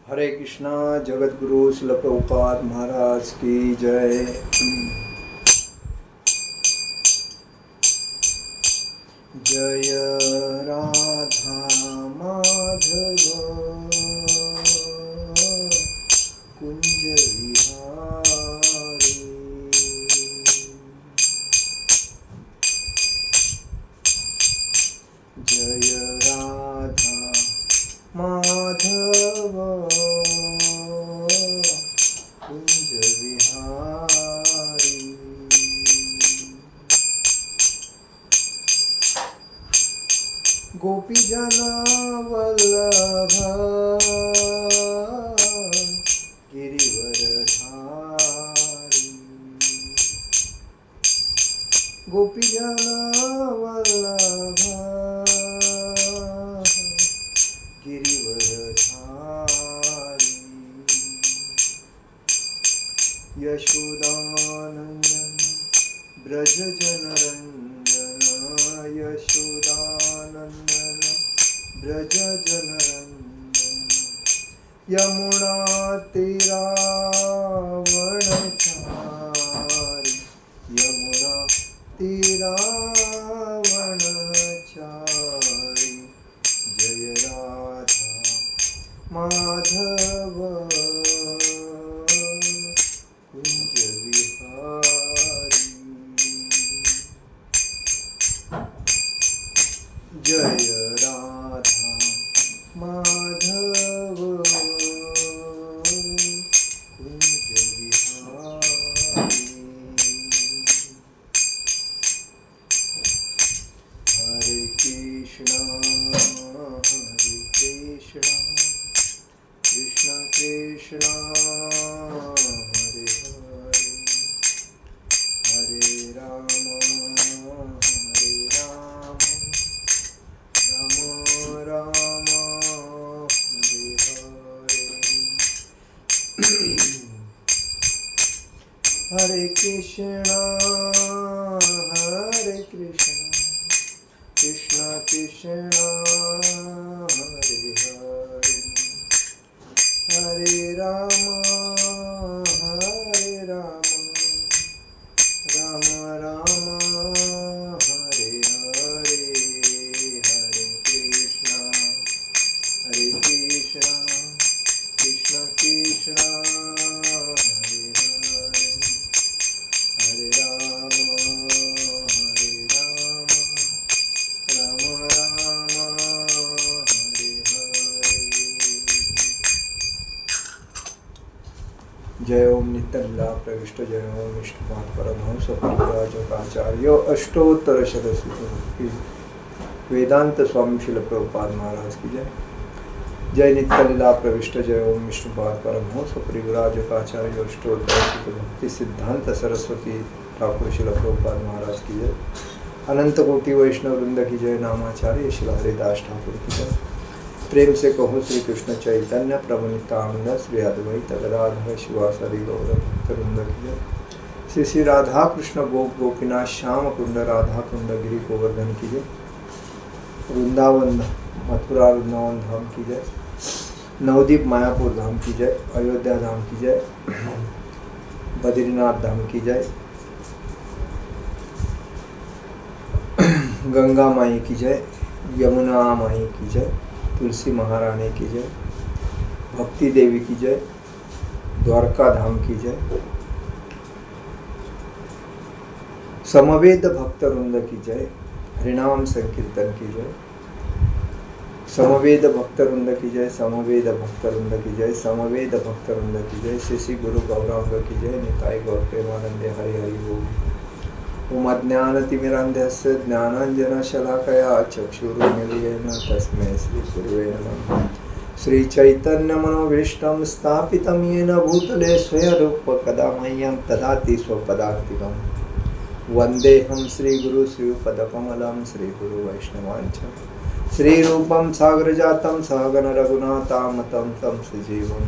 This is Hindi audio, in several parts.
हरे कृष्णा। जगत गुरु श्रील प्रभुपाद महाराज की जय। जय राधा माधव कुंज विहारी। जय राधा माधव कुंज विहारी। गोपी जना वल्लभ गिरिवरधारी। गोपी जना वल्लभ गिरिवरधारी। यशोदानंदन ब्रज जनरंजन। यशोदानंदन ब्रज जनरंजन। यमुना तीरावनचारी। यमुना तीरावनचारी। जय राधा माधव कुंज विहारी। जय राधा माधव कुंज विहारी। हरे कृष्णा कृष्ण कृष्ण हरे हरे। हरे राम राम राम हरे हरे। हरे कृष्णा कृष्ण कृष्ण हरे हरे। हरे राम राम राम हरे हरे। हरे कृष्णा कृष्ण कृष्ण हरे हरे। हरे राम राम राम हरे हरे। जय ओम नित्यलीला प्रविष्ट। जय ओम विष्णुपाद परमहंस परिव्राजकाचार्य अष्टोत्तर शतश्री वेदांत स्वामी श्रील प्रभुपाद महाराज की जय। जय नित्यलीला प्रविष्ट। जय ओम विष्णुपाद परमहंस परिव्राजकाचार्य अष्टोत्तर भक्ति सिद्धांत सरस्वती ठाकुर श्रील प्रभुपाद महाराज की जय। अनंत कोटि वैष्णव वृंद की जय। नामाचार्य श्री हरिदास ठाकुर की जय। प्रेम से कहो श्री कृष्ण चैतन्य प्रभु नित्यानंद श्री अद्वैत गदाधर शिवासादि गौर भक्तवृंद की जय। श्री श्री राधा कृष्ण गोप गोपीनाथ श्याम कुंड राधा कुंड गिरी गोवर्धन की जय। वृंदावन मथुरा वृंदावन धाम की जय। नवदीप मायापुर धाम की जय। अयोध्या धाम की जय। बद्रीनाथ धाम की जय। गंगा माई की जय। यमुना माई की जय। तुलसी महारानी की जय। भक्ति देवी की जय। द्वारका धाम की जय। समवेद भक्त वृंद की जय। हरिनाम संकीर्तन की जय। समवेद भक्त वृंद की जय। समवेद भक्त वृंद की जय। समवेद भक्त वृंद की जय। श्री श्री गुरु गौरांग की जय। निताय गौर प्रेमानंदे हरि हरि बोल। ओम अज्ञानतिमिरान्धस्य ज्ञानाञ्जनशलाकया चक्षुरुन्मीलितेन तस्मै श्रीगुरुवे नमः। श्रीचैतन्यमनोभीष्टं स्थापितं येन भूतले स्वयंरूपकदा मह्यं ददाति स्वपदान्तिकं। वन्देऽहं श्रीगुरु श्रीयुतपदकमलं श्रीगुरुवैष्णवाञ्च श्रीरूपं सागरजातं सहगण रघुनाथामतं तं सजीवं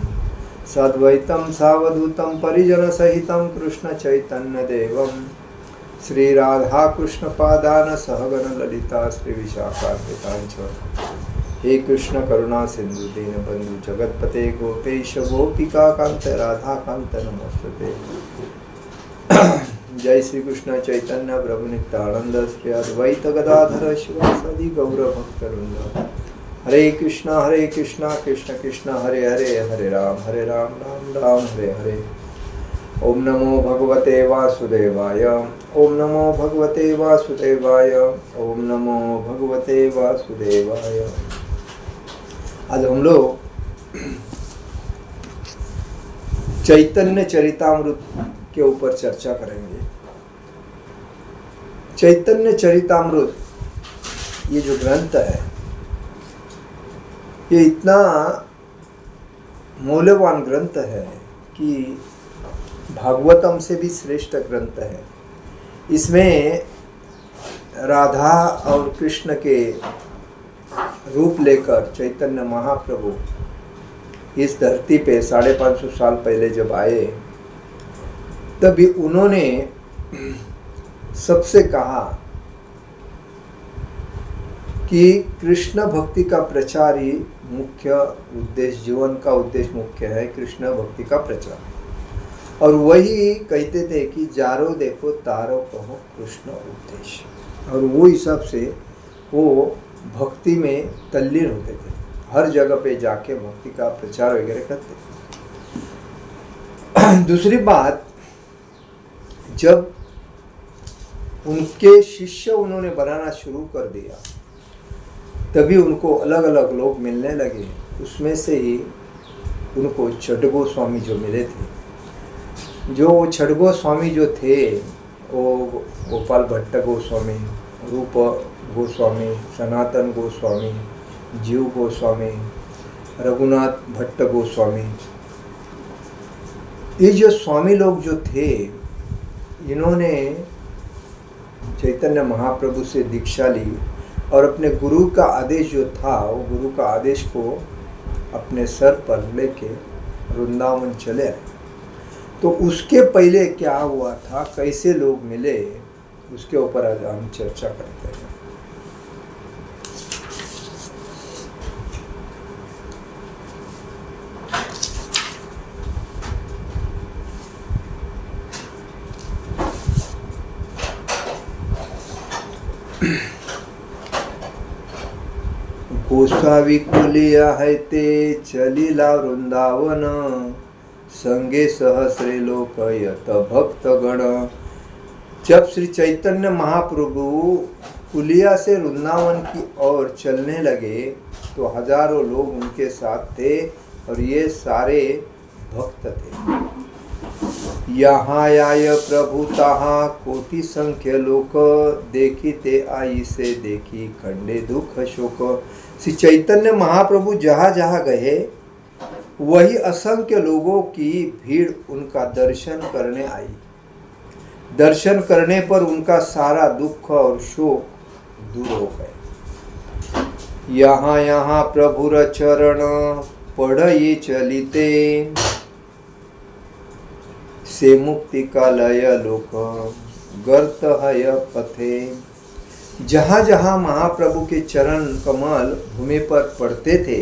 सद्वैतं सावधूतं परिजनसहितं कृष्णचैतन्यदेवं श्री राधा कृष्ण पादान सहगण ललिता श्री विशाखान्वितांच हे कृष्ण करुणा सिंधु दीनबंधु जगतपते गोपेश गोपिका कांत राधा कांत नमस्ते। जय श्री कृष्ण चैतन्य प्रभु नित्यानंद श्री अद्वैत गदाधर शिवासादि गौर भक्तवृंद। हरे कृष्णा कृष्ण कृष्ण हरे हरे, हरे राम राम राम हरे हरे। ओम नमो भगवते वासुदेवाय, ओम नमो भगवते वासुदेवाय, ओम नमो भगवते वासुदेवाय। आज हम लोग चैतन्य चरितामृत के ऊपर चर्चा करेंगे। चैतन्य चरितामृत ये जो ग्रंथ है, ये इतना मूल्यवान ग्रंथ है कि भागवतम से भी श्रेष्ठ ग्रंथ है। इसमें राधा और कृष्ण के रूप लेकर चैतन्य महाप्रभु इस धरती पे 550 साल पहले जब आए, तभी उन्होंने सबसे कहा कि कृष्ण भक्ति का प्रचार ही मुख्य उद्देश्य, जीवन का उद्देश्य मुख्य है कृष्ण भक्ति का प्रचार। और वही कहते थे कि जारो देखो तारो कहो कृष्ण उद्देश्य। और वो हिसाब से वो भक्ति में तल्लीन होते थे, हर जगह पे जाके भक्ति का प्रचार वगैरह करते थे। दूसरी बात, जब उनके शिष्य उन्होंने बनाना शुरू कर दिया, तभी उनको अलग अलग लोग मिलने लगे। उसमें से ही उनको छठ गोस्वामी जो मिले थे, जो छठ गोस्वामी जो थे वो गोपाल भट्ट गोस्वामी, रूप गोस्वामी, सनातन गोस्वामी, जीव गोस्वामी, रघुनाथ भट्ट गोस्वामी, ये जो स्वामी लोग जो थे, इन्होंने चैतन्य महाप्रभु से दीक्षा ली और अपने गुरु का आदेश जो था, वो गुरु का आदेश को अपने सर पर लेके वृंदावन चले आए। तो उसके पहले क्या हुआ था, कैसे लोग मिले, उसके ऊपर आज हम चर्चा करते हैं। गोसावी कुलिया है ते चलीला वृंदावन, संगे सहस्रे लोक यत भक्त गण। जब श्री चैतन्य महाप्रभु कुलिया से वृंदावन की ओर चलने लगे तो हजारों लोग उनके साथ थे और ये सारे भक्त थे। यहाँ आय प्रभु ताहा कोटि संख्य लोक, देखी ते आई से देखी खंडे दुख शोक। श्री चैतन्य महाप्रभु जहाँ जहाँ गए वही असंख्य लोगों की भीड़ उनका दर्शन करने आई। दर्शन करने पर उनका सारा दुख और शोक दूर हो गए। यहाँ यहाँ प्रभुर चरण पढ़ई चलिते, से मुक्ति का लय लोक गर्त हय पथे। जहाँ जहाँ महाप्रभु के चरण कमल भूमि पर पड़ते थे,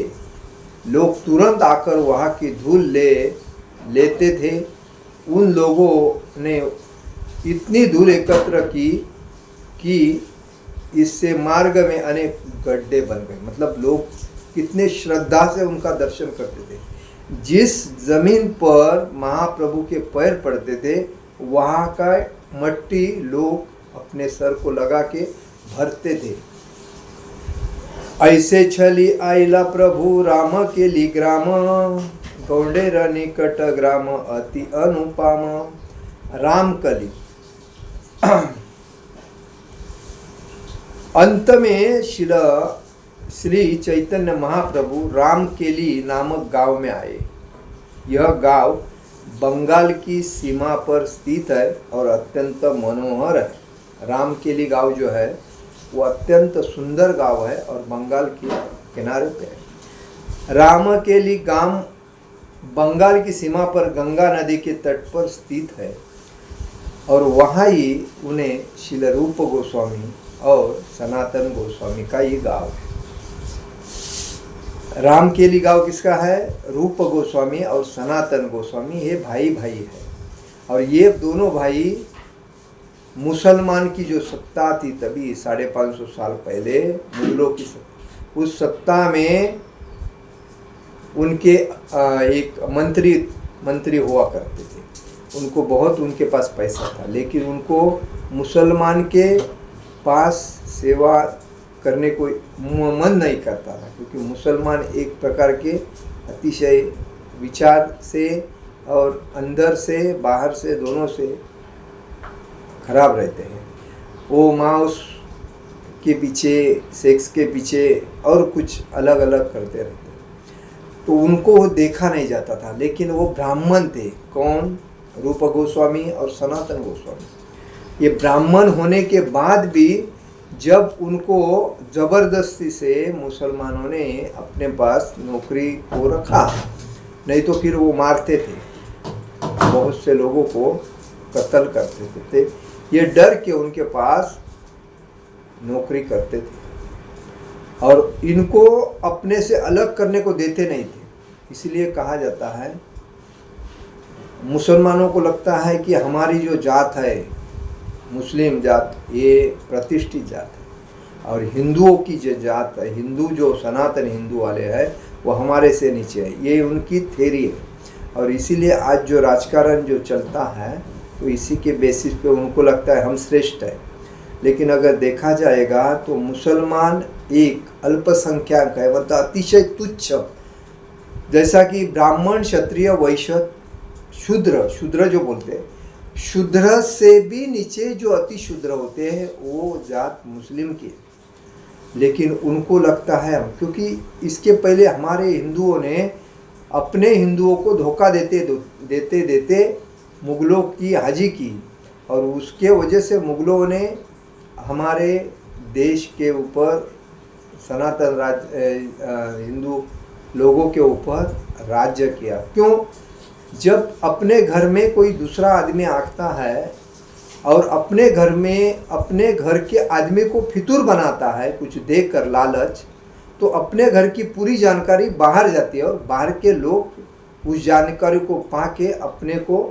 लोग तुरंत आकर वहाँ की धूल लेते थे। उन लोगों ने इतनी धूल एकत्र की कि इससे मार्ग में अनेक गड्ढे बन गए। मतलब लोग कितने श्रद्धा से उनका दर्शन करते थे। जिस जमीन पर महाप्रभु के पैर पड़ते थे, वहाँ का मट्टी लोग अपने सर को लगा के भरते थे। ऐसे छली आइला प्रभु राम के ली ग्राम, गौडेर निकट ग्राम अति अनुपम। रामकली अंत में श्री चैतन्य महाप्रभु रामकेली नामक गांव में आए। यह गांव बंगाल की सीमा पर स्थित है और अत्यंत मनोहर है। रामकेली गांव जो है वो अत्यंत सुंदर गांव है और बंगाल के किनारे पे है। रामकेली गांव बंगाल की सीमा पर गंगा नदी के तट पर स्थित है और वहाँ ही उन्हें श्रील रूप गोस्वामी और सनातन गोस्वामी का ये गांव है। रामकेली गांव किसका है? रूप गोस्वामी और सनातन गोस्वामी, ये भाई भाई है। और ये दोनों भाई मुसलमान की जो सत्ता थी तभी 550 साल पहले, मुगलों की सत्ता, उस सत्ता में उनके एक मंत्री हुआ करते थे। उनको बहुत उनके पास पैसा था, लेकिन उनको मुसलमान के पास सेवा करने को मन नहीं करता था, क्योंकि मुसलमान एक प्रकार के अतिशय विचार से और अंदर से बाहर से दोनों से खराब रहते हैं। वो मांस के पीछे, सेक्स के पीछे और कुछ अलग अलग करते रहते हैं, तो उनको देखा नहीं जाता था। लेकिन वो ब्राह्मण थे। कौन? रूप गोस्वामी और सनातन गोस्वामी। ये ब्राह्मण होने के बाद भी जब उनको ज़बरदस्ती से मुसलमानों ने अपने पास नौकरी को रखा, नहीं तो फिर वो मारते थे, बहुत से लोगों को कत्ल करते थे। ये डर के उनके पास नौकरी करते थे और इनको अपने से अलग करने को देते नहीं थे। इसलिए कहा जाता है, मुसलमानों को लगता है कि हमारी जो जात है, मुस्लिम जात, ये प्रतिष्ठित जात है, और हिंदुओं की जो जात है, हिंदू जो सनातन हिंदू वाले हैं, वो हमारे से नीचे है। ये उनकी थ्योरी है। और इसीलिए आज जो राजकारण जो चलता है, तो इसी के बेसिस पे उनको लगता है हम श्रेष्ठ है। लेकिन अगर देखा जाएगा तो मुसलमान एक अल्पसंख्यक है, मतलब अतिशय तुच्छ। जैसा कि ब्राह्मण, क्षत्रिय, वैश्य, शूद्र जो बोलते हैं, शूद्र से भी नीचे जो अति शूद्र होते हैं, वो जात मुस्लिम की। लेकिन उनको लगता है, क्योंकि इसके पहले हमारे हिंदुओं ने अपने हिंदुओं को धोखा देते मुगलों की हाजी की, और उसके वजह से मुगलों ने हमारे देश के ऊपर, सनातन हिंदू लोगों के ऊपर राज्य किया। क्यों? जब अपने घर में कोई दूसरा आदमी आता है और अपने घर में अपने घर के आदमी को फितूर बनाता है कुछ देकर लालच, तो अपने घर की पूरी जानकारी बाहर जाती है और बाहर के लोग उस जानकारी को पाके अपने को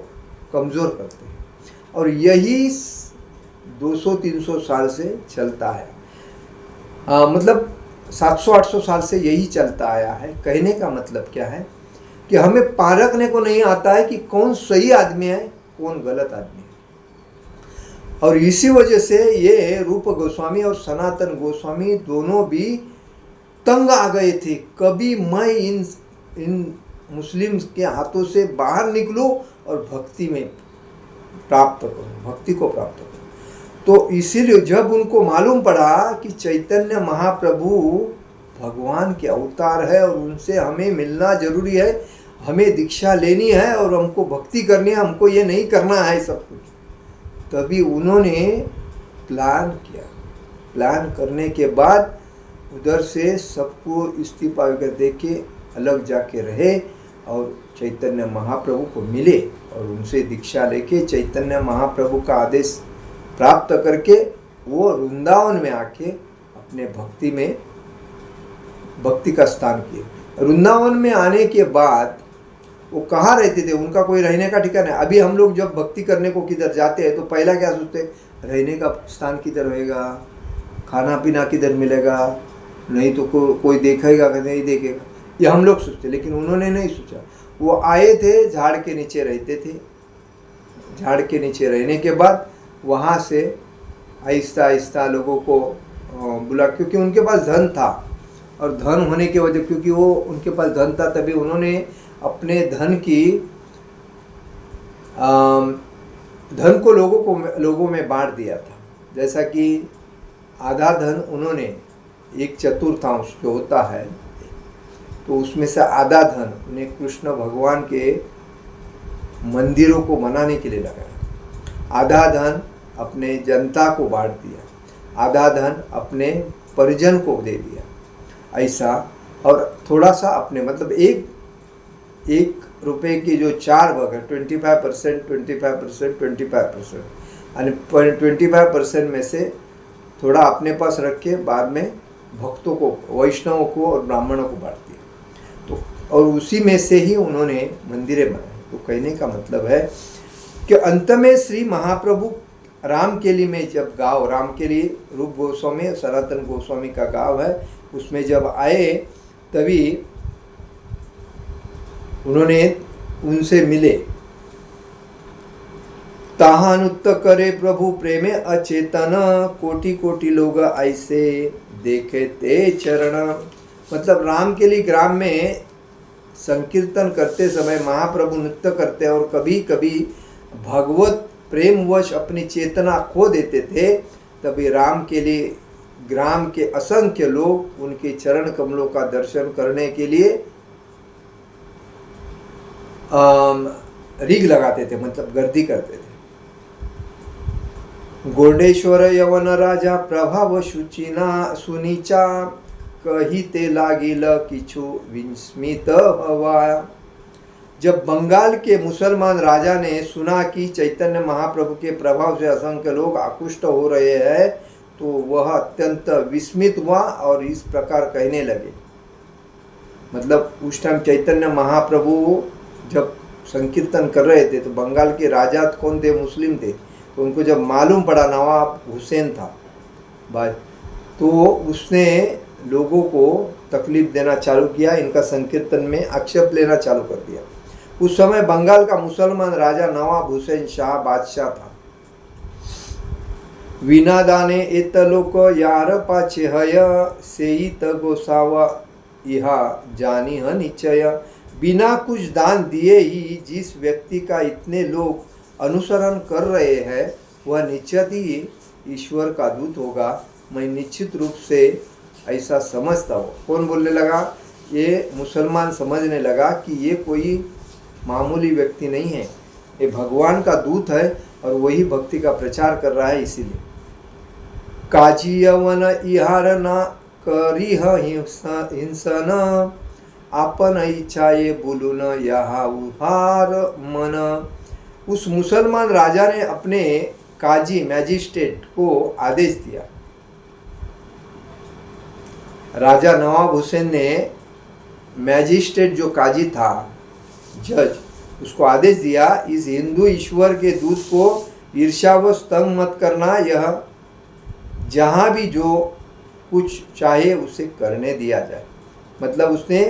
कमज़ोर करते हैं। और यही 200-300 साल से चलता है, मतलब 700-800 साल से यही चलता आया है। कहने का मतलब क्या है कि हमें पारखने को नहीं आता है कि कौन सही आदमी है, कौन गलत आदमी है। और इसी वजह से ये रूप गोस्वामी और सनातन गोस्वामी दोनों भी तंग आ गए थे। कभी मैं इन मुस्लिम के हाथों से बाहर निकलूं और भक्ति में प्राप्त करूं, भक्ति को प्राप्त करूं। तो इसीलिए जब उनको मालूम पड़ा कि चैतन्य महाप्रभु भगवान के अवतार है और उनसे हमें मिलना जरूरी है, हमें दीक्षा लेनी है और हमको भक्ति करनी है, हमको ये नहीं करना है सब कुछ, तभी उन्होंने प्लान किया। प्लान करने के बाद उधर से सबको इस्तीफा दे के अलग जाके रहे और चैतन्य महाप्रभु को मिले और उनसे दीक्षा लेके चैतन्य महाप्रभु का आदेश प्राप्त करके वो वृंदावन में आके अपने भक्ति का स्थान किए। वृंदावन में आने के बाद वो कहाँ रहते थे, उनका कोई रहने का ठिकाना है। अभी हम लोग जब भक्ति करने को किधर जाते हैं तो पहला क्या सोचते हैं, रहने का स्थान किधर होएगा, खाना पीना किधर मिलेगा, नहीं तो कोई देखेगा कि नहीं देखेगा, ये हम लोग सोचते। लेकिन उन्होंने नहीं सोचा। वो आए थे, झाड़ के नीचे रहते थे। झाड़ के नीचे रहने के बाद वहाँ से आहिस्ता आहिस्ता लोगों को बुला, क्योंकि उनके पास धन था और धन होने की वजह, क्योंकि वो उनके पास धन था तभी उन्होंने अपने धन को लोगों में बांट दिया था। जैसा कि आधा धन उन्होंने, एक चतुर्थांश जो होता है, तो उसमें से आधा धन उन्हें कृष्ण भगवान के मंदिरों को बनाने के लिए लगाया, आधा धन अपने जनता को बांट दिया, आधा धन अपने परिजन को दे दिया, ऐसा। और थोड़ा सा अपने, मतलब एक रुपए की जो 4 भाग है, 25%, 25%, 25%, यानी 25% में से थोड़ा अपने पास रख के बाद में भक्तों को, वैष्णवों को और ब्राह्मणों को बांट दिया। और उसी में से ही उन्होंने मंदिरें बनाई। तो कहने का मतलब है कि अंत में श्री महाप्रभु रामकेली में जब गांव, रामकेली रूप गोस्वामी सनातन गोस्वामी का गांव है, उसमें जब आए तभी उन्होंने उनसे मिले। ताहानुत्त करे प्रभु प्रेमे अचेतन, कोटि कोटि लोग ऐसे देखे ते चरण। मतलब रामकेली ग्राम में संकीर्तन करते समय महाप्रभु नृत्य करते और कभी कभी भगवत प्रेमवश अपनी चेतना खो देते थे। तभी रामकेली ग्राम के असंख्य लोग उनके चरण कमलों का दर्शन करने के लिए रीग लगाते थे, मतलब गर्दी करते थे। गोंडेश्वर यवन राजा प्रभाव सुचिना सुनीचा, कहिते लागिल किछु विस्मित हवा। जब बंगाल के मुसलमान राजा ने सुना कि चैतन्य महाप्रभु के प्रभाव से असंख्य लोग आकृष्ट हो रहे हैं, तो वह अत्यंत विस्मित हुआ और इस प्रकार कहने लगे। मतलब उस टाइम चैतन्य महाप्रभु जब संकीर्तन कर रहे थे तो बंगाल के राजा कौन थे? मुस्लिम थे। तो उनको जब मालूम पड़ा नवाब हुसैन था भाई, तो उसने लोगों को तकलीफ देना चालू किया, इनका संकीर्तन में आक्षेप लेना चालू कर दिया। उस समय बंगाल का मुसलमान राजा नवाब हुसैन शाह बादशाह था। विनादाने एतलोक यार पाछे हय, सेइत गोसावा इहा जानी ह निश्चय। बिना कुछ दान दिए ही जिस व्यक्ति का इतने लोग अनुसरण कर रहे हैं, वह निश्चित ही ईश्वर का दूत होगा। मैं निश्चित रूप से ऐसा समझता हूँ। कौन बोलने लगा? ये मुसलमान समझने लगा कि ये कोई मामूली व्यक्ति नहीं है, ये भगवान का दूत है और वही भक्ति का प्रचार कर रहा है। इसीलिए काजी यवन इहार ना करी हिंसन, आपन इच्छाए बोलून यहाँ उहार मन। उस मुसलमान राजा ने अपने काजी मैजिस्ट्रेट को आदेश दिया। राजा नवाब हुसैन ने मैजिस्ट्रेट जो काजी था, जज, उसको आदेश दिया, इस हिंदू ईश्वर के दूत को ईर्ष्यावश तंग मत करना। यह जहाँ भी जो कुछ चाहे उसे करने दिया जाए। मतलब उसने,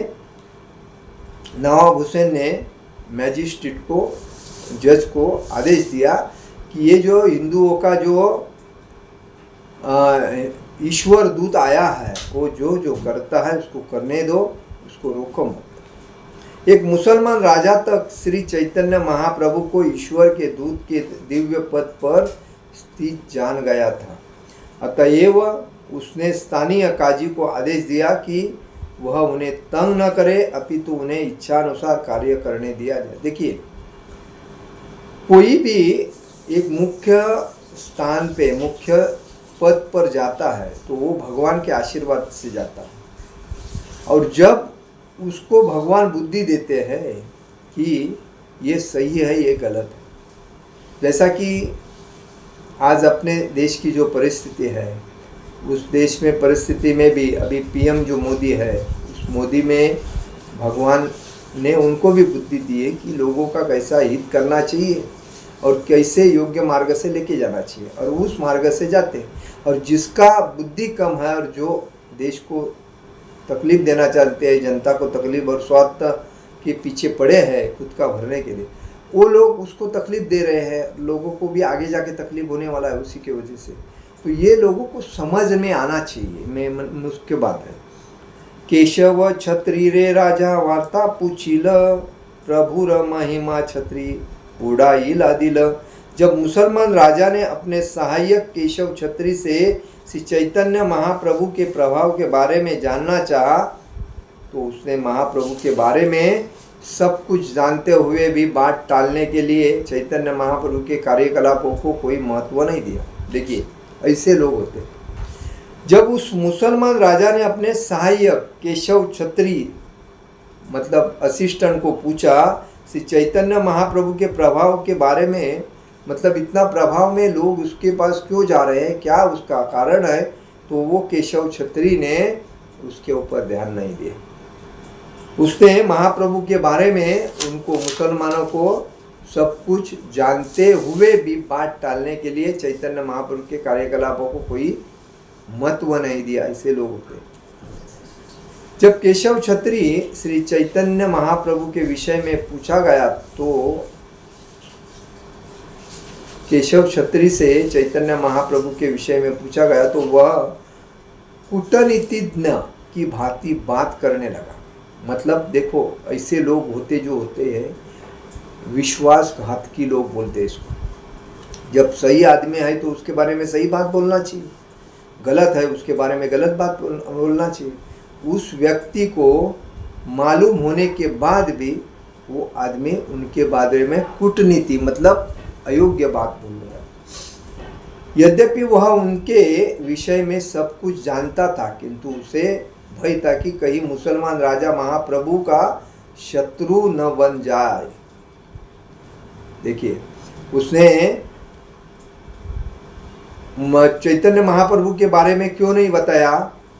नवाब हुसैन ने मैजिस्ट्रेट को, जज को आदेश दिया कि ये जो हिंदुओं का जो ईश्वर दूत आया है, वो जो जो करता है उसको करने दो, उसको रोको मत। एक मुसलमान राजा तक श्री चैतन्य महाप्रभु को ईश्वर के दूत के दिव्य पद पर स्थित जान गया था। अतएव उसने स्थानीय काजी को आदेश दिया कि वह उन्हें तंग न करे, अपितु उन्हें इच्छानुसार कार्य करने दिया जाए। देखिए, कोई भी एक मुख्य स्थान पे, मुख्य पद पर जाता है तो वो भगवान के आशीर्वाद से जाता है, और जब उसको भगवान बुद्धि देते हैं कि ये सही है, ये गलत है। जैसा कि आज अपने देश की जो परिस्थिति है, उस देश में परिस्थिति में भी अभी पीएम जो मोदी है, उस मोदी में भगवान ने उनको भी बुद्धि दी है कि लोगों का कैसा हित करना चाहिए और कैसे योग्य मार्ग से लेके जाना चाहिए, और उस मार्ग से जाते हैं। और जिसका बुद्धि कम है और जो देश को तकलीफ देना चाहते हैं, जनता को तकलीफ और स्वार्थ के पीछे पड़े हैं खुद का भरने के लिए, वो लोग उसको तकलीफ दे रहे हैं। लोगों को भी आगे जाके तकलीफ होने वाला है उसी की वजह से। तो ये लोगों को समझ में आना चाहिए। मैं मुख्य बात है, केशव छत्री रे राजा वार्ता पूछिल, प्रभुर महिमा छत्री उड़ाइल दिल। जब मुसलमान राजा ने अपने सहायक केशव छत्री से श्री चैतन्य महाप्रभु के प्रभाव के बारे में जानना चाहा, तो उसने महाप्रभु के बारे में सब कुछ जानते हुए भी बात टालने के लिए चैतन्य महाप्रभु के कार्यकलापों को कोई महत्व नहीं दिया। देखिए, ऐसे लोग होते। जब उस मुसलमान राजा ने अपने सहायक केशव छत्री, मतलब असिस्टेंट को पूछा श्री चैतन्य महाप्रभु के प्रभाव के बारे में, मतलब इतना प्रभाव में लोग उसके पास क्यों जा रहे हैं, क्या उसका कारण है, तो वो केशव छत्री ने उसके ऊपर ध्यान नहीं दिया। उसने महाप्रभु के बारे में उनको मुसलमानों को सब कुछ जानते हुए भी बात टालने के लिए चैतन्य महाप्रभु के कार्यकलापों को कोई महत्व नहीं दिया। ऐसे लोग होते। जब केशव छत्री श्री चैतन्य महाप्रभु के विषय में पूछा गया तो केशव छत्री से चैतन्य महाप्रभु के विषय में पूछा गया तो वह कूटनीतिज्ञ की भांति बात करने लगा। मतलब देखो, ऐसे लोग होते जो होते हैं विश्वासघातकी लोग बोलते हैं इसको। जब सही आदमी है तो उसके बारे में सही बात बोलना चाहिए, गलत है उसके बारे में गलत बात बोलना चाहिए। उस व्यक्ति को मालूम होने के बाद भी वो आदमी उनके बारे में कूटनीति मतलब अयोग्य बात बोल रहा है। यद्यपि वह उनके विषय में सब कुछ जानता था, किंतु उसे भय था कि कहीं मुसलमान राजा महाप्रभु का शत्रु न बन जाए। देखिए, उसने चैतन्य महाप्रभु के बारे में क्यों नहीं बताया?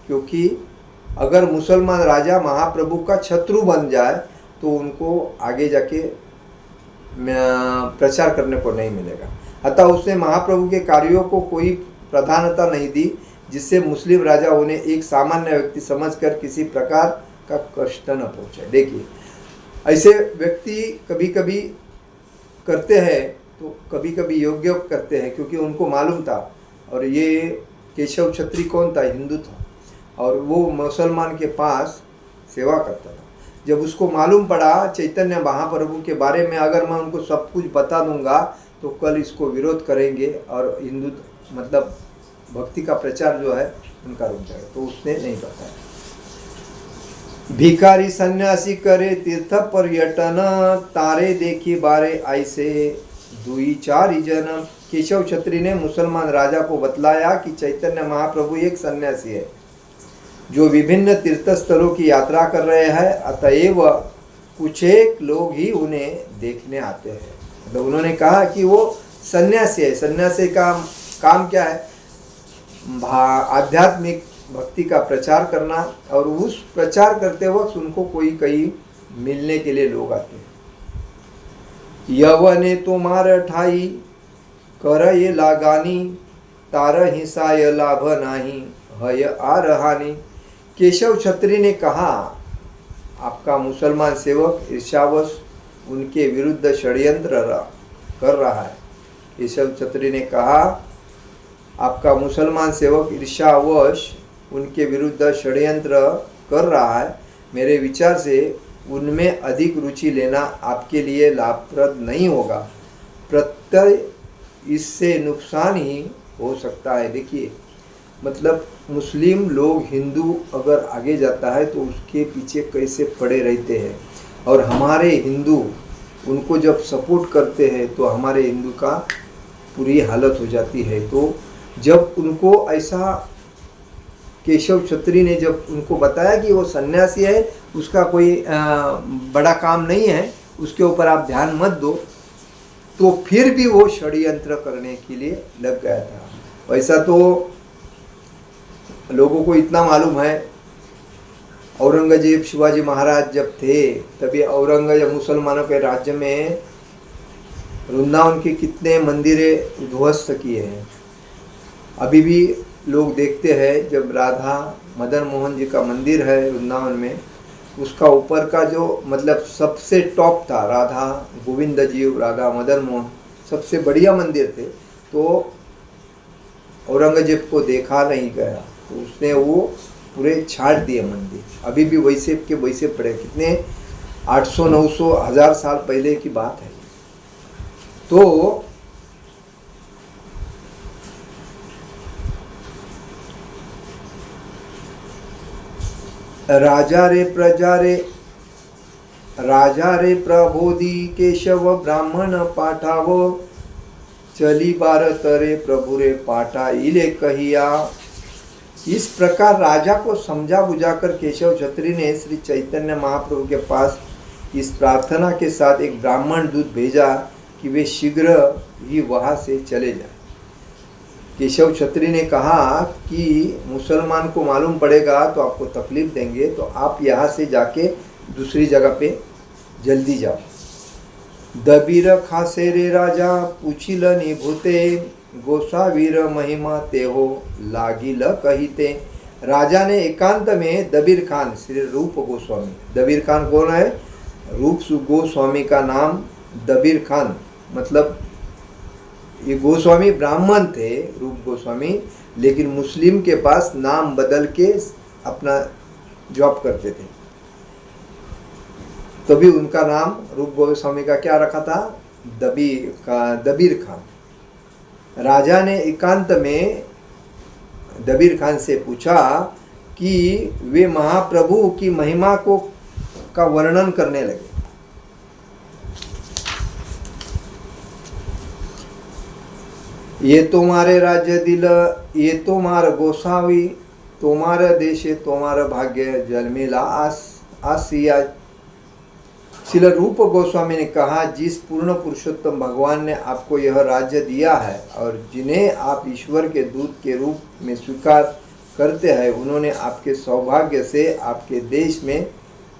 क्योंकि अगर मुसलमान राजा महाप्रभु का शत्रु बन जाए तो उनको आगे जाके प्रचार करने को नहीं मिलेगा। अतः उसने महाप्रभु के कार्यों को कोई प्राधान्यता नहीं दी, जिससे मुस्लिम राजा उन्हें एक सामान्य व्यक्ति समझकर किसी प्रकार का कष्ट न पहुंचे। देखिए, ऐसे व्यक्ति कभी कभी करते हैं तो कभी कभी योग्य करते हैं, क्योंकि उनको मालूम था। और ये केशव छत्री कौन था? हिंदू था, और वो मुसलमान के पास सेवा करता था। जब उसको मालूम पड़ा चैतन्य महाप्रभु के बारे में अगर मैं उनको सब कुछ बता दूंगा तो कल इसको विरोध करेंगे और हिंदू मतलब भक्ति का प्रचार जो है उनका रुक जाएगा, तो उसने नहीं बताया। भिखारी सन्यासी करे तीर्थ पर्यटन, तारे देखी बारे ऐसे दुई चार जन। केशव छत्री ने मुसलमान राजा को बतलाया कि चैतन्य महाप्रभु एक सन्यासी है जो विभिन्न तीर्थ स्थलों की यात्रा कर रहे हैं, अतएव कुछ एक लोग ही उन्हें देखने आते हैं। तो उन्होंने कहा कि वो सन्यासी है। सन्यासी का काम क्या है? आध्यात्मिक भक्ति का प्रचार करना, और उस प्रचार करते वक्त उनको कोई कहीं मिलने के लिए लोग आते हैं। यवने तुम्हार ठाई कर ये लागानी, तार हिंसाय लाभ नाही हय आरहानी। केशव छत्री ने कहा, आपका मुसलमान सेवक ईर्ष्यावश उनके विरुद्ध षड्यंत्र कर रहा है। केशव छत्री ने कहा, आपका मुसलमान सेवक ईर्ष्यावश उनके विरुद्ध षड्यंत्र कर रहा है। मेरे विचार से उनमें अधिक रुचि लेना आपके लिए लाभप्रद नहीं होगा, प्रत्यय इससे नुकसान ही हो सकता है। देखिए, मतलब मुस्लिम लोग हिंदू अगर आगे जाता है तो उसके पीछे कैसे पड़े रहते हैं, और हमारे हिंदू उनको जब सपोर्ट करते हैं तो हमारे हिंदू का पूरी हालत हो जाती है। तो जब उनको ऐसा केशव छत्री ने जब उनको बताया कि वो सन्यासी है, उसका कोई बड़ा काम नहीं है, उसके ऊपर आप ध्यान मत दो, तो फिर भी वो षड्यंत्र करने के लिए लग गया था। वैसा तो लोगों को इतना मालूम है, औरंगजेब शिवाजी महाराज जब थे तभी औरंगजेब मुसलमानों के राज्य में वृंदावन के कितने मंदिरें ध्वस्त किए हैं। अभी भी लोग देखते हैं, जब राधा मदन मोहन जी का मंदिर है वृंदावन में, उसका ऊपर का जो मतलब सबसे टॉप था, राधा गोविंद जी, राधा मदन मोहन सबसे बढ़िया मंदिर थे, तो औरंगजेब को देखा नहीं गया, तो उसने वो पूरे छाट दिए मंदिर। अभी भी वैसे के वैसे पड़े, कितने 800 900 1000 साल पहले की बात है। तो राजा रे प्रबोधी केशव ब्राह्मण पाठाव, चली भारत रे प्रभु रे पाठा इले कहिया। इस प्रकार राजा को समझा बुझाकर केशव छत्री ने श्री चैतन्य महाप्रभु के पास इस प्रार्थना के साथ एक ब्राह्मण दूत भेजा कि वे शीघ्र ही वहाँ से चले जाएं। केशव छत्री ने कहा कि मुसलमान को मालूम पड़ेगा तो आपको तकलीफ देंगे, तो आप यहाँ से जाके दूसरी जगह पे जल्दी जाओ। दबीर खासे रे राजा पूछिल निभूते, गोसावीर महिमा ते हो लागिल कहिते। राजा ने एकांत में दबीर खान श्री रूप गोस्वामी, दबीर खान कौन है? रूप गोस्वामी का नाम दबीर खान, मतलब ये गोस्वामी ब्राह्मण थे रूप गोस्वामी, लेकिन मुस्लिम के पास नाम बदल के अपना जॉब करते थे, तभी उनका नाम रूप गोस्वामी का क्या रखा था? दबीर खान। राजा ने एकांत में दबीर खान से पूछा कि वे महाप्रभु की महिमा को का वर्णन करने लगे। ये तुम्हारे राज्य दिल, ये तुम्हारा गोसावी, तुम्हारा देश, तुम्हारा भाग्य जलमेला आसिया। श्रील रूप गोस्वामी ने कहा, जिस पूर्ण पुरुषोत्तम भगवान ने आपको यह राज्य दिया है और जिन्हें आप ईश्वर के दूत के रूप में स्वीकार करते हैं, उन्होंने आपके सौभाग्य से आपके देश में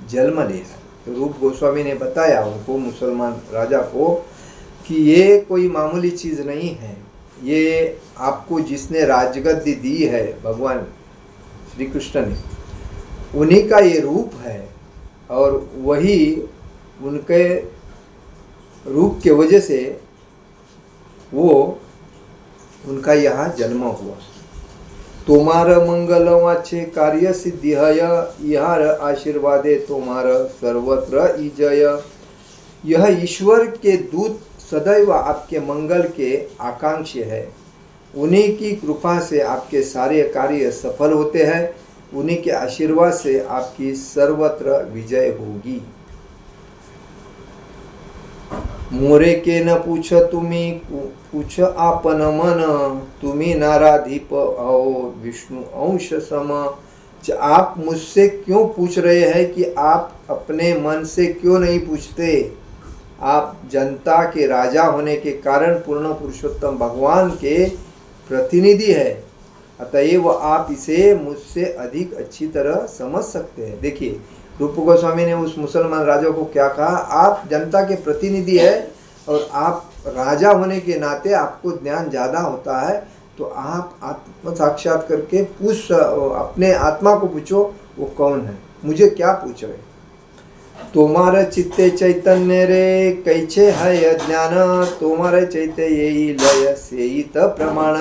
जन्म लिया। तो रूप गोस्वामी ने बताया उनको, मुसलमान राजा को, कि ये कोई मामूली चीज़ नहीं है, ये आपको जिसने राजगद्दी दी है भगवान श्री कृष्ण ने, उन्हीं का ये रूप है और वही उनके रूप के वजह से वो उनका यहाँ जन्म हुआ। तुम्हार मंगल वाचे कार्य सिद्धि है, यहार आशीर्वादे तुम्हार सर्वत्र इजय। यह ईश्वर के दूत सदैव आपके मंगल के आकांक्षी है, उन्हीं की कृपा से आपके सारे कार्य सफल होते हैं, उन्हीं के आशीर्वाद से आपकी सर्वत्र विजय होगी। मोरे के न पूछ तुम्ही, पूछ आपन मन, तुम्ही नाराधीप आओ विष्णु अंश सम। आप मुझसे क्यों पूछ रहे हैं कि आप अपने मन से क्यों नहीं पूछते? आप जनता के राजा होने के कारण पूर्ण पुरुषोत्तम भगवान के प्रतिनिधि है, अतएव आप इसे मुझसे अधिक अच्छी तरह समझ सकते हैं। देखिए रूप गोस्वामी ने उस मुसलमान राजा को क्या कहा, आप जनता के प्रतिनिधि है और आप राजा होने के नाते आपको ज्ञान ज़्यादा होता है, तो आप आत्म साक्षात करके पूछ, अपने आत्मा को पूछो वो कौन है, मुझे क्या पूछ रहे। तुम्हारे चित्ते चैतन्य रे कैचे है अज्ञान, तुम्हारे चैत्य यही लय से ही त प्रमाण।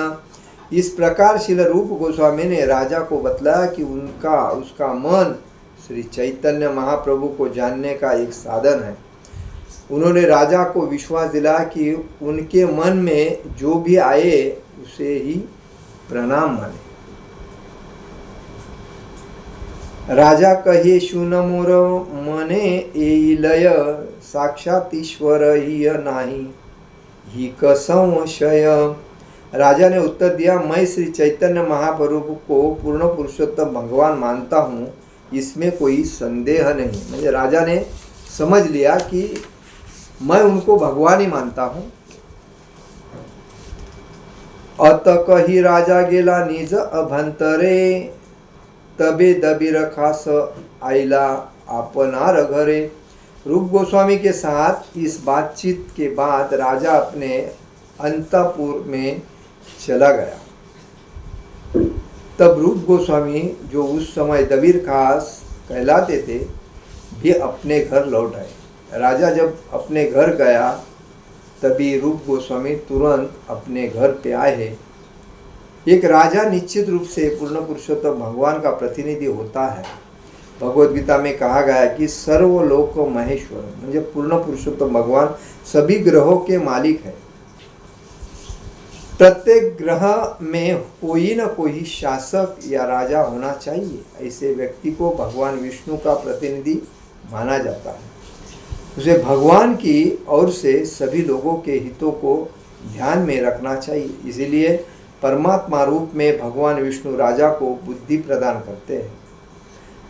इस प्रकार श्रील रूप गोस्वामी ने राजा को बतलाया कि उसका मन श्री चैतन्य महाप्रभु को जानने का एक साधन है। उन्होंने राजा को विश्वास दिलाया कि उनके मन में जो भी आए उसे ही प्रणाम माने। राजा कहे सुन मोर मने एई लय, साक्षात ईश्वर ही नाही ही क संशय। राजा ने उत्तर दिया, मैं श्री चैतन्य महाप्रभु को पूर्ण पुरुषोत्तम भगवान मानता हूँ, इसमें कोई संदेह नहीं। म्हणजे राजा ने समझ लिया कि मैं उनको भगवान ही मानता हूँ। अत कही राजा गेला निज अभंतरे, तबे दबीर खास आइला आपनार घरे। रूप गोस्वामी के साथ इस बातचीत के बाद राजा अपने अंतपुर में चला गया। तब रूप गोस्वामी, जो उस समय दबीर खास कहलाते थे, भी अपने घर लौट आए। राजा जब अपने घर गया तभी रूप गोस्वामी तुरंत अपने घर पे आए हैं। एक राजा निश्चित रूप से पूर्ण पुरुषोत्तम भगवान का प्रतिनिधि होता है। भगवद गीता में कहा गया है कि सर्वलोक महेश्वर, म्हणजे पूर्ण पुरुषोत्तम भगवान सभी ग्रहों के मालिक है। प्रत्येक ग्रह में कोई न कोई शासक या राजा होना चाहिए। ऐसे व्यक्ति को भगवान विष्णु का प्रतिनिधि माना जाता है। उसे भगवान की ओर से सभी लोगों के हितों को ध्यान में रखना चाहिए। इसीलिए परमात्मा रूप में भगवान विष्णु राजा को बुद्धि प्रदान करते हैं,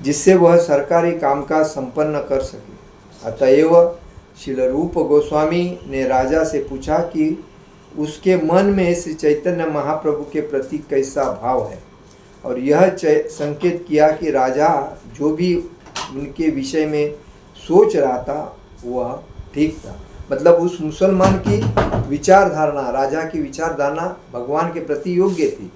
जिससे वह सरकारी कामकाज संपन्न कर सके। अतएव श्रील रूप गोस्वामी ने राजा से पूछा कि उसके मन में श्री चैतन्य महाप्रभु के प्रति कैसा भाव है, और यह संकेत किया कि राजा जो भी उनके विषय में सोच रहा था वह ठीक था। मतलब उस मुसलमान की विचारधारणा, राजा की विचारधारणा भगवान के प्रति योग्य थी,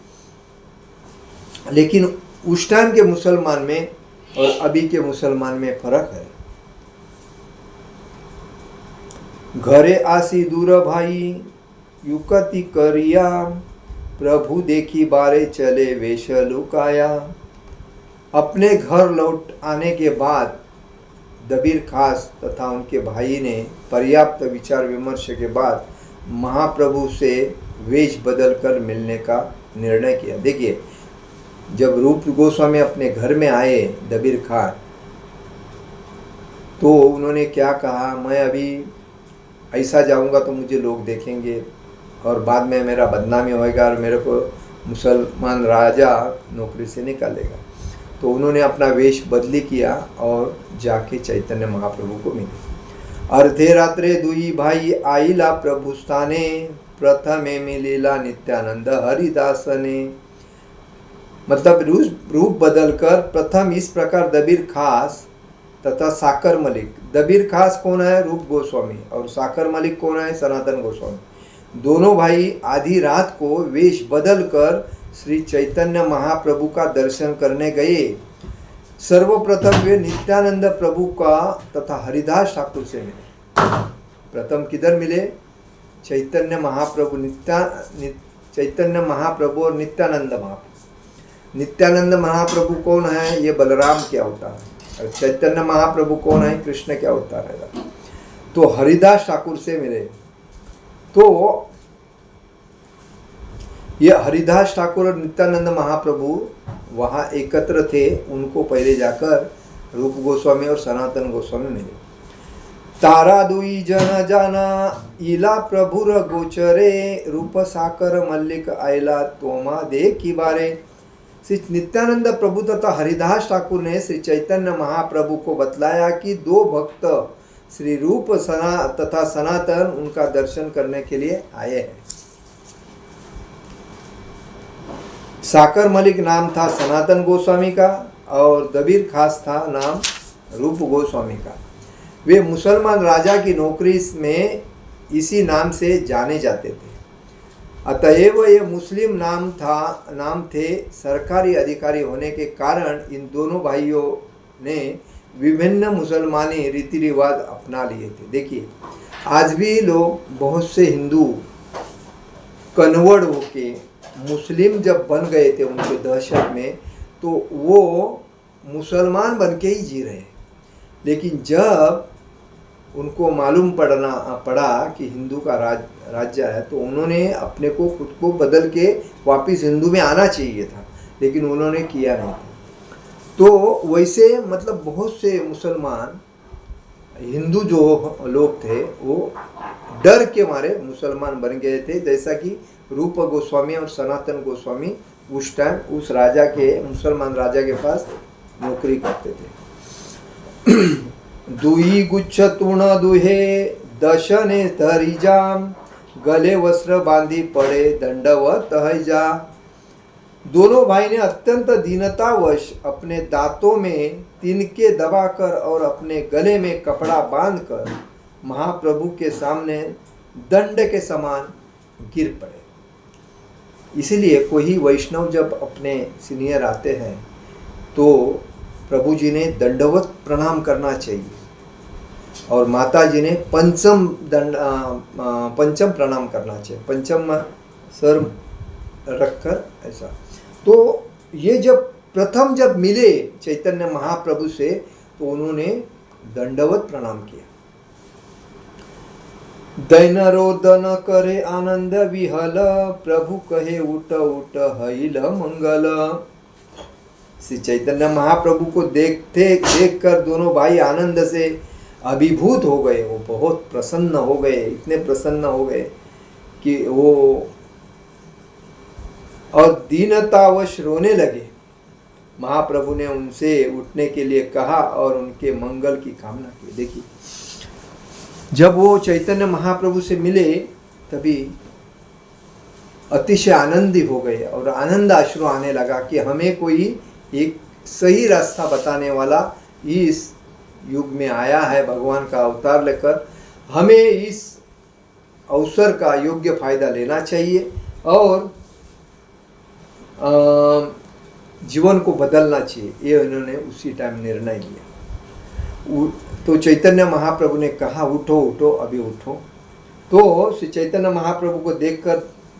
लेकिन उस टाइम के मुसलमान में और अभी के मुसलमान में फर्क है। घरे आसी दूर भाई युकति करिया, प्रभु देखी बारे चले वेश लुकाया। अपने घर लौट आने के बाद दबीर खास तथा उनके भाई ने पर्याप्त विचार विमर्श के बाद महाप्रभु से वेश बदलकर मिलने का निर्णय किया। देखिए, जब रूप गोस्वामी अपने घर में आए दबीर खान, तो उन्होंने क्या कहा, मैं अभी ऐसा जाऊंगा तो मुझे लोग देखेंगे और बाद में मेरा बदनामी होएगा और मेरे को मुसलमान राजा नौकरी से निकालेगा। तो उन्होंने अपना वेश बदली किया और जाके चैतन्य महाप्रभु को मिले। अर्धे रात्रे दुई भाई आइला प्रभु स्थाने, प्रथमे मिलेला नित्यानंद हरिदास ने। मतलब रूप बदलकर प्रथम इस प्रकार दबीर खास तथा साकर मलिक, दबीर खास कौन है, रूप गोस्वामी, और साकर मलिक कौन है, सनातन गोस्वामी, दोनों भाई आधी रात को वेश बदलकर श्री चैतन्य महाप्रभु का दर्शन करने गए। सर्वप्रथम वे नित्यानंद प्रभु का तथा हरिदास ठाकुर से मिले। प्रथम किधर मिले, चैतन्य महाप्रभु, चैतन्य महाप्रभु और नित्यानंद महाप्रभु। नित्यानंद महाप्रभु कौन है, ये बलराम क्या होता है, और चैतन्य महाप्रभु कौन है, कृष्ण क्या होता है। तो हरिदास ठाकुर से मिले। तो ये हरिदास ठाकुर और नित्यानंद महाप्रभु वहाँ एकत्र थे। उनको पहले जाकर रूप गोस्वामी और सनातन गोस्वामी मिले। तारा दुई जन जाना इला प्रभुर गोचरे, रूप साकर मल्लिक आयला तोमा देखी बारे। श्री नित्यानंद प्रभु तथा हरिदास ठाकुर ने श्री चैतन्य महाप्रभु को बतलाया कि दो भक्त श्री रूप तथा सनातन उनका दर्शन करने के लिए आए हैं। साकर मलिक नाम था सनातन गोस्वामी का और दबीर खास था नाम रूप गोस्वामी का। वे मुसलमान राजा की नौकरी में इसी नाम से जाने जाते थे, अतएव ये मुस्लिम नाम थे। सरकारी अधिकारी होने के कारण इन दोनों भाइयों ने विभिन्न मुसलमानी रीति रिवाज अपना लिए थे। देखिए, आज भी लोग, बहुत से हिंदू कन्वर्ट होके मुस्लिम जब बन गए थे उनके दहशत में, तो वो मुसलमान बन के ही जी रहे। लेकिन जब उनको मालूम पड़ा कि हिंदू का राज्य है, तो उन्होंने अपने को खुद को बदल के वापस हिंदू में आना चाहिए था, लेकिन उन्होंने किया नहीं था। तो वैसे मतलब बहुत से मुसलमान हिंदू जो लोग थे वो डर के मारे मुसलमान बन गए थे। जैसा कि रूप गोस्वामी और सनातन गोस्वामी उस टाइम उस राजा के, मुसलमान राजा के पास नौकरी करते थे। दुई गुच्छ तूण दुहे दशने धरिजाम, गले वस्त्र बांधी पड़े दंडवत हैजा। दोनों भाई ने अत्यंत दीनतावश अपने दांतों में तिनके दबाकर और अपने गले में कपड़ा बांधकर महाप्रभु के सामने दंड के समान गिर पड़े। इसलिए कोई वैष्णव जब अपने सीनियर आते हैं तो प्रभु जी ने दंडवत प्रणाम करना चाहिए और माता जी ने पंचम प्रणाम करना चाहिए, पंचम सर रखकर ऐसा। तो ये जब मिले चैतन्य महाप्रभु से, तो उन्होंने दंडवत प्रणाम किया। दैन रोदन करे आनंद विहल, प्रभु कहे उठ उठ हईल मंगल। श्री चैतन्य महाप्रभु को देखकर दोनों भाई आनंद से अभिभूत हो गए। वो बहुत प्रसन्न हो गए, इतने प्रसन्न हो गए कि वो और दीनतावश रोने लगे। महाप्रभु ने उनसे उठने के लिए कहा और उनके मंगल की कामना की। देखिए, जब वो चैतन्य महाप्रभु से मिले तभी अतिशय आनंदी हो गए और आनंद अश्रु आने लगा कि हमें कोई एक सही रास्ता बताने वाला इस युग में आया है भगवान का अवतार लेकर, हमें इस अवसर का योग्य फायदा लेना चाहिए और जीवन को बदलना चाहिए। ये उन्होंने उसी टाइम निर्णय लिया। तो चैतन्य महाप्रभु ने कहा उठो उठो अभी उठो। तो श्री चैतन्य महाप्रभु को देखकर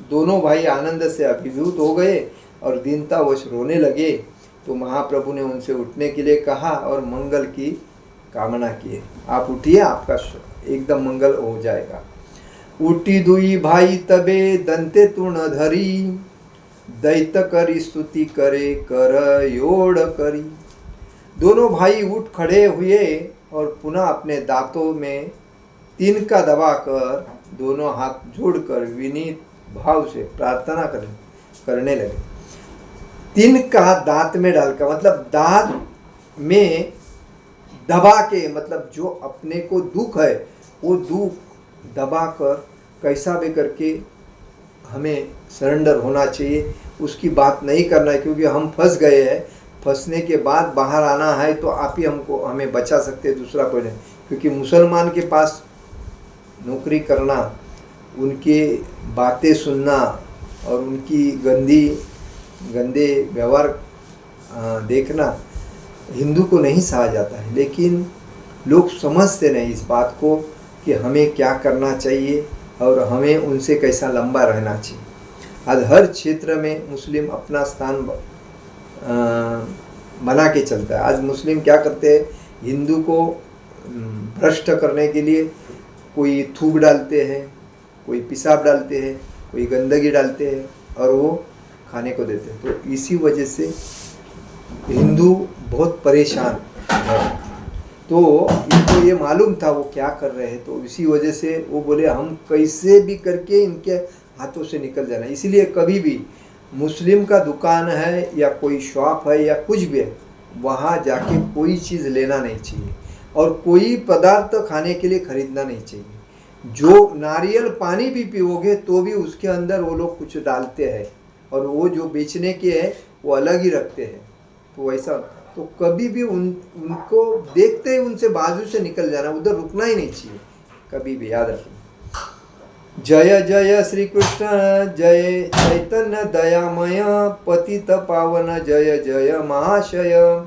दोनों भाई आनंद से अभिभूत हो गए और दीनतावश रोने लगे। तो महाप्रभु ने उनसे उठने के लिए कहा और मंगल की कामना की, आप उठिए, आपका एकदम मंगल हो जाएगा। उठी दुई भाई तबे दंते तुण धरी, दैत करी स्तुति करे कर योड़ करी। दोनों भाई उठ खड़े हुए और पुनः अपने दांतों में तिनका दबाकर दोनों हाथ जोड़कर विनीत भाव से प्रार्थना करने लगे। तिनका दांत में डालकर मतलब दांत में दबा के, मतलब जो अपने को दुख है वो दुख दबाकर कैसा भी करके हमें सरेंडर होना चाहिए, उसकी बात नहीं करना है। क्योंकि हम फंस गए हैं, फंसने के बाद बाहर आना है तो आप ही हमें बचा सकते हैं, दूसरा कोई नहीं। क्योंकि मुसलमान के पास नौकरी करना, उनके बातें सुनना और उनकी गंदे व्यवहार देखना हिंदू को नहीं सहा जाता है। लेकिन लोग समझते नहीं इस बात को कि हमें क्या करना चाहिए और हमें उनसे कैसा लंबा रहना चाहिए। आज हर क्षेत्र में मुस्लिम अपना स्थान बना के चलता है। आज मुस्लिम क्या करते हैं, हिंदू को भ्रष्ट करने के लिए कोई थूक डालते हैं, कोई पेशाब डालते हैं, कोई गंदगी डालते हैं और वो खाने को देते हैं। तो इसी वजह से हिंदू बहुत परेशान है। तो इनको ये मालूम था वो क्या कर रहे हैं, तो इसी वजह से वो बोले हम कैसे भी करके इनके हाथों से निकल जाना। इसीलिए कभी भी मुस्लिम का दुकान है या कोई शॉप है या कुछ भी है, वहाँ जाके कोई चीज़ लेना नहीं चाहिए और कोई पदार्थ खाने के लिए खरीदना नहीं चाहिए। जो नारियल पानी भी पियोगे तो भी उसके अंदर वो लोग कुछ डालते हैं और वो जो बेचने के है वो अलग ही रखते हैं। तो वैसा तो कभी भी उनको देखते ही उनसे बाजू से निकल जाना, उधर रुकना ही नहीं चाहिए कभी भी, याद रखना। जय जय श्री कृष्ण जय चैतन्य दयामय पतित पावन जय जय महाशय।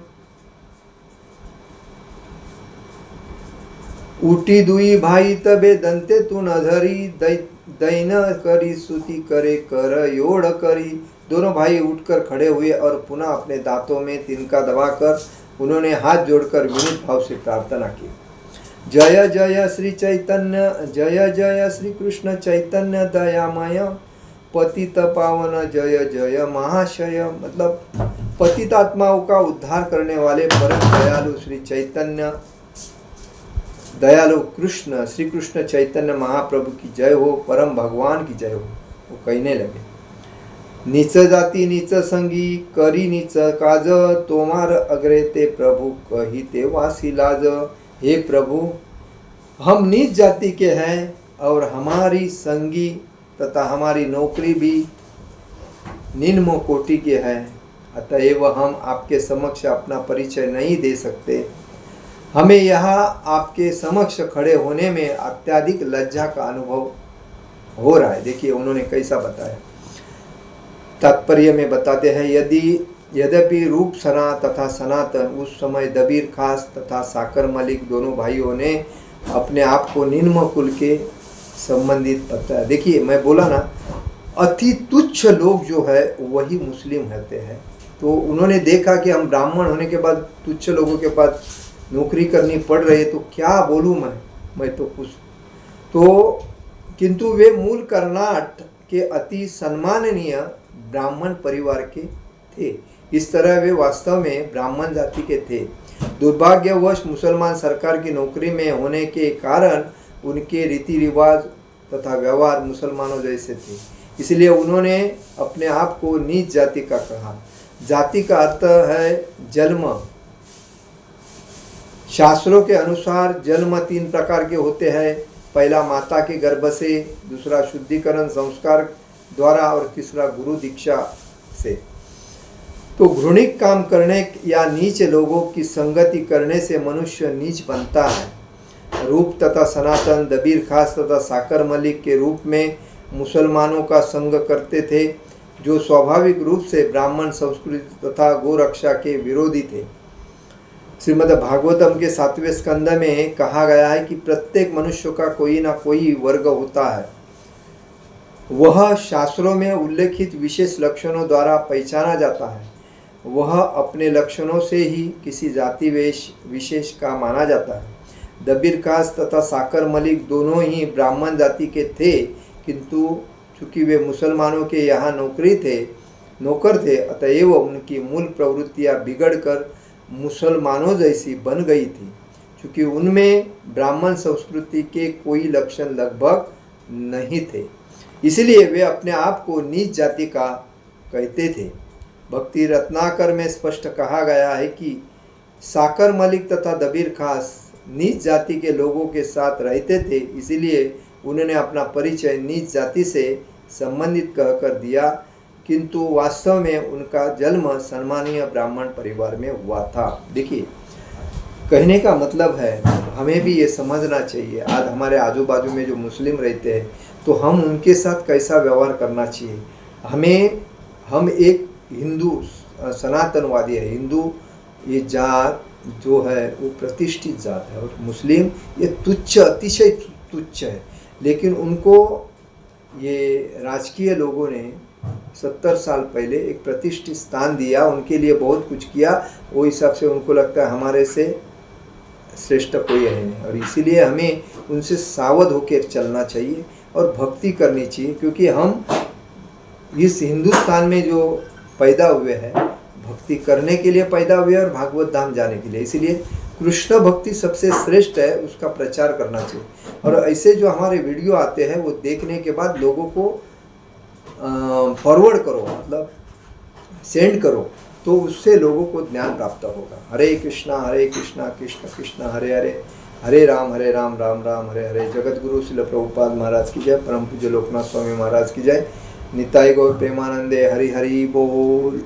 उठी दुई भाई तबे दंते तू न धरी, दैन करी स्तुति करे कर योड़ करी। दोनों भाई उठकर खड़े हुए और पुनः अपने दांतों में तिनका दबाकर उन्होंने हाथ जोड़कर विनीत भाव से प्रार्थना की। जय जय श्री चैतन्य जय जय श्री कृष्ण चैतन्य दयामय पतित पावन जय जय महाशय। मतलब पतित आत्माओं का उद्धार करने वाले परम दयालु श्री चैतन्य दयालु कृष्ण श्री कृष्ण चैतन्य महाप्रभु की जय हो, परम भगवान की जय हो। वो कहने लगे, नीच जाति नीच संगी करी नीच काज, तोमार अग्रे ते प्रभु कही ते वासी लाज। हे प्रभु, हम नीच जाति के हैं और हमारी संगी तथा हमारी नौकरी भी निम्न कोटि के है, अतएव हम आपके समक्ष अपना परिचय नहीं दे सकते। हमें यहाँ आपके समक्ष खड़े होने में अत्यधिक लज्जा का अनुभव हो रहा है। देखिए उन्होंने कैसा बताया, तात्पर्य में बताते हैं, यद्यपि रूप सना तथा सनातन उस समय दबीर खास तथा साकर मलिक दोनों भाइयों ने अपने आप को निम्न कुल के संबंधित बताया। देखिए मैं बोला ना, अति तुच्छ लोग जो है वही मुस्लिम होते हैं। तो उन्होंने देखा कि हम ब्राह्मण होने के बाद तुच्छ लोगों के पास नौकरी करनी पड़ रही है, तो क्या बोलूँ मैं तो कुछ तो, किंतु वे मूल कर्नाट के अति सम्माननीय ब्राह्मण परिवार के थे। इस तरह वे वास्तव में ब्राह्मण जाति के थे। दुर्भाग्यवश मुसलमान सरकार की नौकरी में होने के कारण उनके रीति रिवाज तथा व्यवहार मुसलमानों जैसे थे, इसलिए उन्होंने अपने आप को नीच जाति का कहा। जाति का अर्थ है जन्म। शास्त्रों के अनुसार जन्म 3 प्रकार के होते हैं। पहला माता के गर्भ से, दूसरा शुद्धिकरण संस्कार द्वारा और तीसरा गुरु दीक्षा से। तो घृणिक काम करने या नीच लोगों की संगति करने से मनुष्य नीच बनता है। रूप तथा सनातन, दबीर खास तथा साकर मलिक के रूप में मुसलमानों का संग करते थे, जो स्वाभाविक रूप से ब्राह्मण संस्कृति तथा गोरक्षा के विरोधी थे। श्रीमद् भागवतम के 7वें स्कंद में कहा गया है कि प्रत्येक मनुष्य का कोई ना कोई वर्ग होता है। वह शास्त्रों में उल्लेखित विशेष लक्षणों द्वारा पहचाना जाता है। वह अपने लक्षणों से ही किसी जाति विशेष का माना जाता है। दबीर खास तथा साकर मलिक दोनों ही ब्राह्मण जाति के थे, किंतु चूंकि वे मुसलमानों के यहाँ नौकर थे, अतएव उनकी मूल प्रवृत्तियाँ बिगड़कर मुसलमानों जैसी बन गई थी। चूंकि उनमें ब्राह्मण संस्कृति के कोई लक्षण लगभग नहीं थे, इसलिए वे अपने आप को नीच जाति का कहते थे। भक्ति रत्नाकर में स्पष्ट कहा गया है कि साकर मलिक तथा दबीर खास नीच जाति के लोगों के साथ रहते थे, इसलिए उन्होंने अपना परिचय नीच जाति से संबंधित कहकर दिया, किंतु वास्तव में उनका जन्म सम्मानीय ब्राह्मण परिवार में हुआ था। देखिए, कहने का मतलब है हमें भी ये समझना चाहिए, आज हमारे आजू बाजू में जो मुस्लिम रहते हैं तो हम उनके साथ कैसा व्यवहार करना चाहिए। हम एक हिंदू सनातनवादी है, हिंदू ये जात जो है वो प्रतिष्ठित जात है, और मुस्लिम ये तुच्छ, अतिशय तुच्छ है। लेकिन उनको ये राजकीय लोगों ने 70 साल पहले एक प्रतिष्ठित स्थान दिया, उनके लिए बहुत कुछ किया। वो हिसाब से उनको लगता है हमारे से श्रेष्ठ कोई है नहीं, और इसीलिए हमें उनसे सावध होकर चलना चाहिए और भक्ति करनी चाहिए, क्योंकि हम इस हिंदुस्तान में जो पैदा हुए हैं भक्ति करने के लिए पैदा हुए और भागवत धाम जाने के लिए। इसीलिए कृष्ण भक्ति सबसे श्रेष्ठ है, उसका प्रचार करना चाहिए। और ऐसे जो हमारे वीडियो आते हैं वो देखने के बाद लोगों को फॉरवर्ड करो, मतलब सेंड करो, तो उससे लोगों को ज्ञान प्राप्त होगा। हरे कृष्णा कृष्ण कृष्ण हरे हरे, हरे राम राम राम हरे हरे। जगत गुरु श्रील प्रभुपाद महाराज की जय, परम पूज्य लोकनाथ स्वामी महाराज की जय। निताई गौर प्रेमानंदे, हरि हरि बोल।